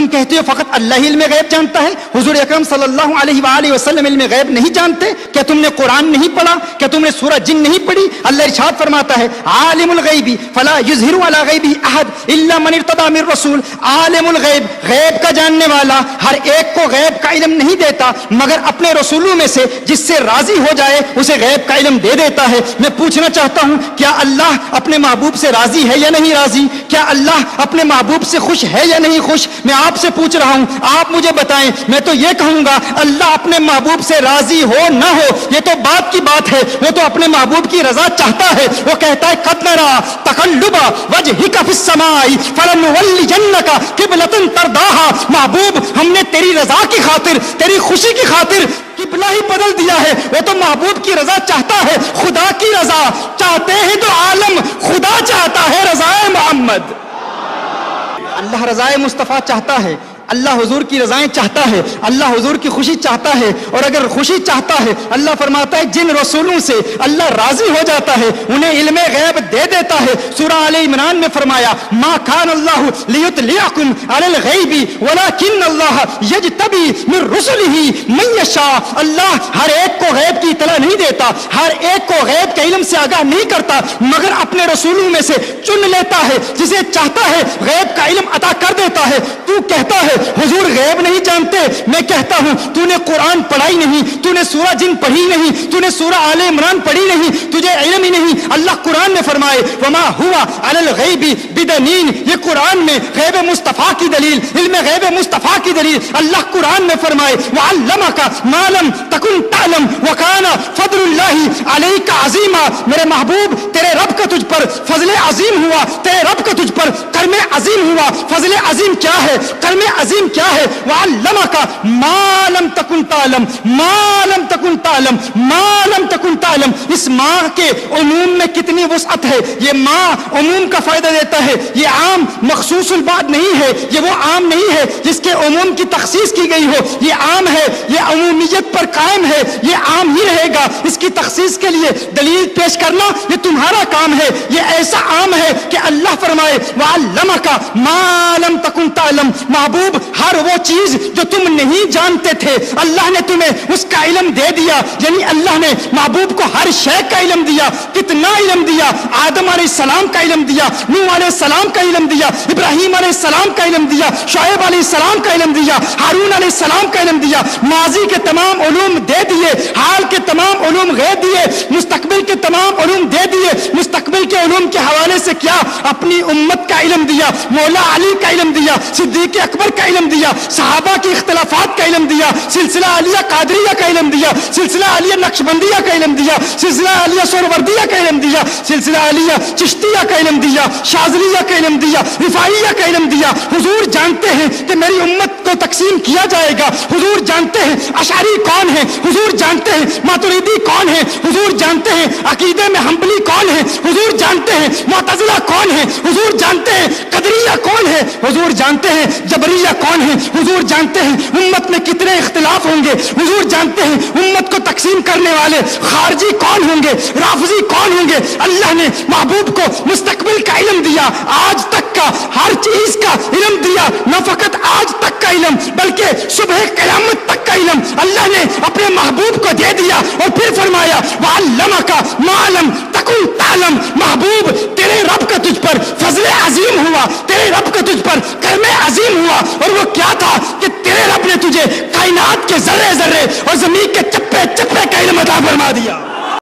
تم کہتے ہو فقط اللہ ہی علم غیب جانتا ہے، حضور اکرم صلی اللہ علیہ وآلہ وسلم علم غیب نہیں جانتے؟ کیا تم نے قرآن نہیں پڑھا؟ کیا تم نے سورہ جن نہیں پڑھی؟ اللہ ارشاد فرماتا ہے عالم الغیب فلا یظہر علی غیبہ احد الا من ارتضی من رسول۔ عالم الغیب، غیب کا جاننے والا ہر ایک کو غیب کا علم نہیں دیتا مگر اپنے رسولوں میں سے جس سے راضی ہو جائے اسے غیب کا علم دے دیتا ہے۔ میں پوچھنا چاہتا ہوں کیا اللہ اپنے محبوب سے راضی ہے یا نہیں راضی؟ کیا اللہ اپنے محبوب سے خوش ہے یا نہیں خوش؟ میں آپ سے پوچھ رہا ہوں، آپ مجھے بتائیں۔ میں تو یہ کہوں گا اللہ اپنے محبوب سے راضی ہو نہ ہو یہ تو بات کی بات ہے، وہ تو اپنے محبوب کی رضا چاہتا ہے۔ وہ کہتا ہے قد نرى تقلب وجهك في السماء فلنولينك قبلة ترضاها۔ محبوب ہم نے تیری رضا کی خاطر، تیری خوشی کی خاطر قبلہ ہی بدل دیا ہے۔ وہ تو محبوب کی رضا چاہتا ہے، خدا کی رضا چاہتے ہیں تو عالم خدا چاہتا ہے رضا محمد۔ اللہ رضائے مصطفیٰ چاہتا ہے، اللہ حضور کی رضائیں چاہتا ہے، اللہ حضور کی خوشی چاہتا ہے، اور اگر خوشی چاہتا ہے اللہ فرماتا ہے جن رسولوں سے اللہ راضی ہو جاتا ہے انہیں علم غیب دے دیتا ہے۔ سورہ آل عمران میں فرمایا ما کان اللہ لیطلعکم علی الغیب ولکن اللہ یجتبی من رسلہ من یشاء۔ اللہ ہر ایک کو غیب کی اطلاع نہیں دیتا، ہر ایک کو غیب کے علم سے آگاہ نہیں کرتا مگر اپنے رسولوں میں سے چن لیتا ہے، جسے چاہتا ہے غیب کا علم عطا کر دیتا ہے۔ تو کہتا ہے حضور غیب نہیں جانتے، میں کہتا ہوں تو نے قرآن پڑھائی نہیں، تو نے سورہ جن پڑھی نہیں، تو نے سورہ آل عمران پڑھی نہیں، تجھے علم ہی نہیں۔ اللہ قرآن میں فرمائے وما ہوا علی الغیب بدنین، یہ قرآن میں غیب مصطفیٰ کی دلیل، علم غیب مصطفیٰ کی دلیل۔ اللہ قرآن میں فرمائے وعلمک ما لم تکن تعلم وکان فضل اللہ علیک عظیما۔ میرے محبوب تیرے رب کا تجھ پر فضل عظیم ہوا، تیرے رب کا تجھ پر کرم عظیم ہوا۔ فضل عظیم کیا ہے؟ کرم عظیم کیا ہے؟ وعلمک ما لم تکن تعلم، ما لم تکن تعلم، ما لم تکن تعلم۔ اس ماں کے عموم میں کتنی وسعت ہے، یہ ماں عموم کا فائدہ دیتا ہے، یہ عام مخصوص البعض نہیں ہے، یہ وہ عام نہیں ہے جس کے عموم کی تخصیص کی گئی ہو، یہ عام ہے، یہ عمومیت پر قائم ہے، یہ عام ہی رہے گا۔ اس کی تخصیص کے لیے دلیل پیش کرنا یہ تمہارا کام ہے، یہ ایسا عام ہے کہ اللہ فرمائے وعلمک ما لم تکن تعلم۔ محبوب ہر وہ چیز جو تم نہیں جانتے تھے اللہ نے تمہیں اس کا علم دے دیا، یعنی اللہ نے محبوب کو ہر شے کا علم دیا۔ کتنا علم دیا؟ آدم علیہ السلام کا علم دیا، نوح علیہ السلام کا علم دیا، ابراہیم علیہ السلام کا علم دیا، شعیب علیہ السلام کا علم دیا، ہارون علیہ السلام کا علم دیا۔ ماضی کے تمام علوم دے دیے، حال کے تمام علوم غیب دیے، مستقبل کے تمام علوم دے دیے۔ مستقبل کے علوم کے حوالے سے کیا؟ اپنی امت کا علم دیا، مولا علی کا علم دیا، صدیق اکبر کا علم دیا، صحابہ کی اختلافات کا علم دیا، سلسلہ عالیہ قادریہ کا علم دیا، سلسلہ عالیہ نقشبندیہ کا علم دیا، سلسلہ عالیہ سہروردیہ کا علم دیا، سلسلہ عالیہ چشتیہ کا علم دیا، شاذلیہ کا علم دیا، رفاعیہ کا علم دیا۔ حضور جانتے ہیں کہ میری امت کو تقسیم کیا جائے گا، حضور جانتے ہیں اشعری کون ہے، حضور جانتے ہیں ماتریدی کون ہے، حضور جانتے ہیں عقیدے میں حنبلی کون ہے، حضور جانتے ہیں معتزلہ کون ہے، حضور جانتے ہیں قدریہ کون ہے، حضور جانتے ہیں جبریہ کون ہے، حضور جانتے ہیں امت میں کتنے اختلاف ہوں گے، حضور جانتے ہیں امت کو تقسیم کرنے والے خارجی کون ہوں گے، رافضی کون ہوں گے۔ اللہ نے محبوب کو مستقبل کا علم دیا، آج تک کا ہر چیز کا علم دیا، نہ فقط آج تک کا علم بلکہ صبح قیامت تک کا علم اللہ نے اپنے محبوب کو دے دیا۔ اور پھر فرمایا وعلمک ما لم تکن تعلم۔ محبوب تیرے رب کا تجھ پر فضل عظیم ہوا، تیرے رب کا تجھ پر کرم عظیم ہوا، اور وہ کیا تھا کہ تیرے رب نے تجھے کائنات کے ذرے ذرے اور زمین کے چپے چپے کا علم عطا فرما دیا۔